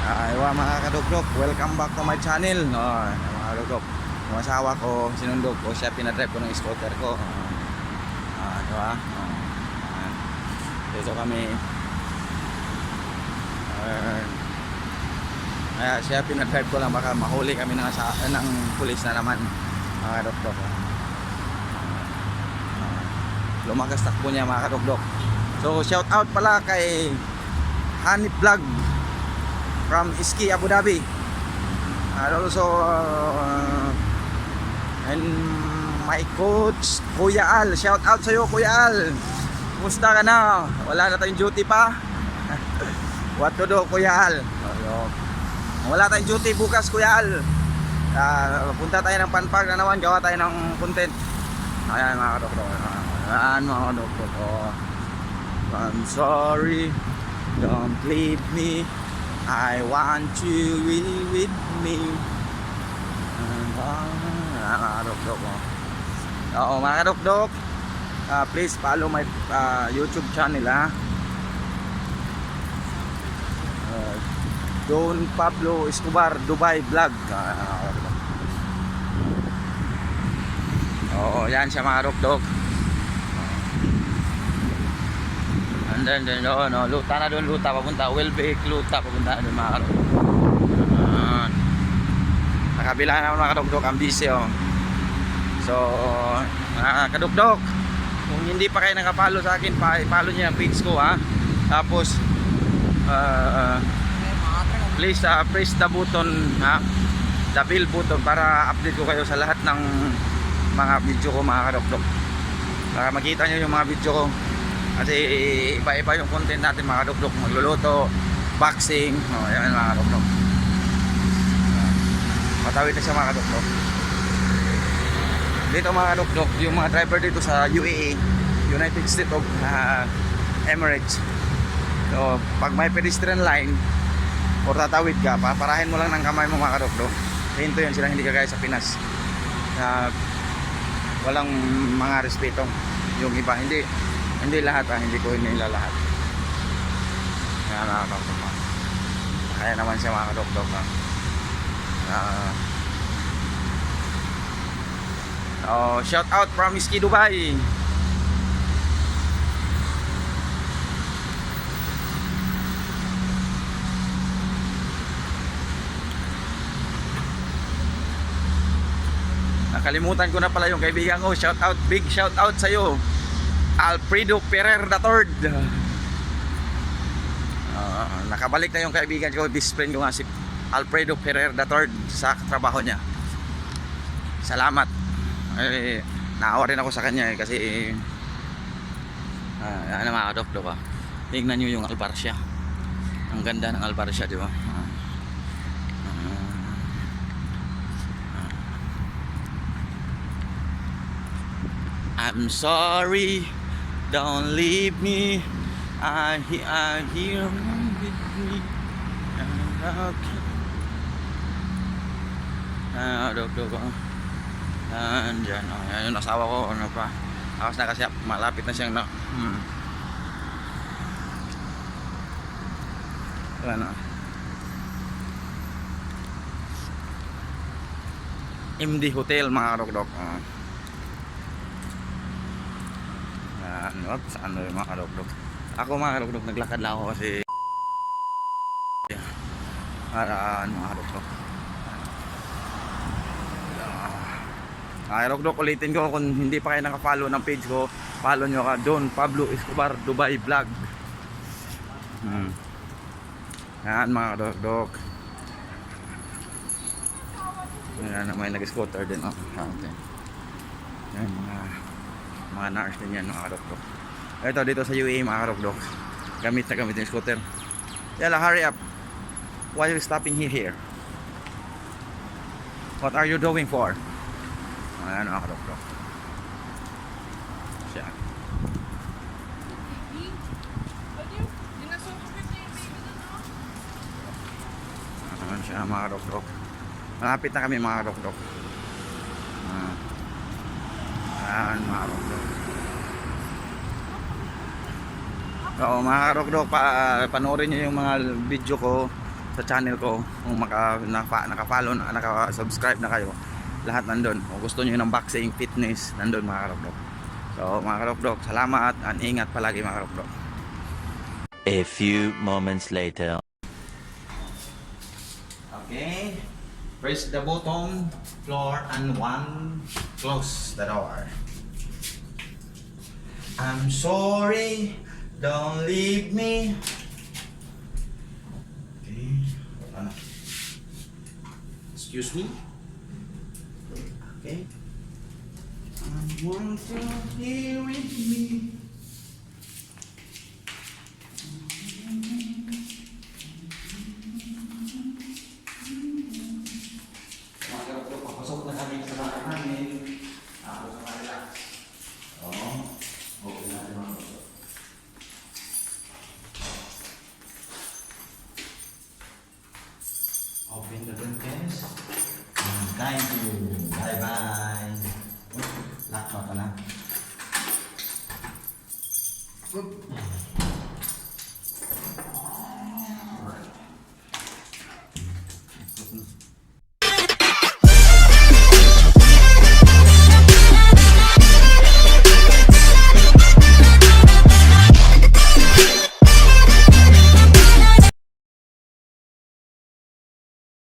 Aywa mga kadugdog, welcome back to my channel. Mga kadugdog, yung asawa ko, sinundog ko siya, pinadrive ko ng scooter ko. Diba? Dito kami. Kaya siya pinadrive ko lang, baka mahuli kami ng pulis na naman. Mga kadugdog. Lumakas takbo niya mga kadugdog. So shout out pala kay Hanif Vlog from Iski, Abu Dhabi. And also and my coach Kuya Al, shout out sa iyo Kuya Al. Kumusta ka na? Wala na tayong duty pa. What to do Kuya Al? Wala tayong duty bukas Kuya Al. Punta tayo ng Panpag na naman, gawa tayo ng content. Ayan mga kadoktor. Ayan mga kadoktor. I'm sorry, don't leave me, I want you with me. Mga kadokdok. Oo mga kadokdok, please follow my YouTube channel Don Pablo Escobar Dubai Vlog. Oo yan siya mga kadokdok. And then luta na doon, luta papunta Welbeck, luta papunta doon mga kadugdog. Nakabila naman mga kadugdog, ang busy So kadugdog, kung hindi pa kayo nakapalo sa akin, follow niyo ang page ko Tapos please press the button the bell button para update ko kayo sa lahat ng mga video ko mga kadugdog. Para makita niyo yung mga video ko. Kasi iba-iba yung content natin mga kadugdog. Magluluto, boxing, yan mga kadugdog. Patawid na siya mga kadugdog. Dito mga kadugdog, yung mga driver dito sa UAE, United States of Emirates. So, pag may pedestrian line o tatawid ka, paparahin mo lang ng kamay mo mga kadugdog. Hinto yun sila, hindi kagaya sa Pinas. Walang mga respeto. Yung iba, hindi lahat hindi ko nila lahat. Kaya mga kadugdog. Kaya naman siya mga kadugdog. Shout out from Iski Dubai. Nakalimutan ko na pala yung kaibigan ko. Shout out, big shout out sa iyo, Alfredo Ferrer III. Nakabalik na yung kaibigan ko, best friend ko nga si Alfredo Ferrer III sa trabaho niya. Salamat. Naawa rin ako sa kanya kasi ano mga kadokdok tingnan nyo yung Albarcia. Ang ganda ng Albarcia, di ba? I'm sorry, don't leave me, I hear with me. Dog. Andyan, yan yung asawa ko, ano pa. Akas na kasi malapit na siyang ano. MD Hotel mga kadokdok. Saan yung mga kadugdog? Ako mga kadugdog, naglakad lang ako kasi mga kadugdog. Kadugdog, ulitin ko, kung hindi pa kayo nakafollow ng page ko, follow nyo ka, Don Pablo Escobar Dubai Vlog. Yan mga kadugdog. Yan, may nag-scooter din yan mga nurse din yan mga kadugdog. Ito dito sa UAE mga kadugdog, gamit yung scooter. Yala, hurry up, why are you stopping here? What are you doing for? Ayan mga kadugdog siya. Ayan siya mga kadugdog. Malapit na kami mga kadugdog. Ayan mga kadugdog. Oo mga karokdok, panoorin nyo yung mga video ko sa channel ko. Kung naka-follow na, naka-subscribe na kayo, lahat nandun. Kung gusto nyo ng boxing, fitness, nandun mga karokdok. So mga karokdok, salamat at ingat palagi mga karokdok. A few moments later. Okay, press the bottom floor and close the door. I'm sorry, don't leave me. Okay, wala na. Excuse me. Okay. I want you here with me. Papasok na kami sa bahay namin. Ako sa kanila. Oo. Okay natin mga kapatid. Open the door, guys. Thank you. Bye-bye. Lock pa pala. Good.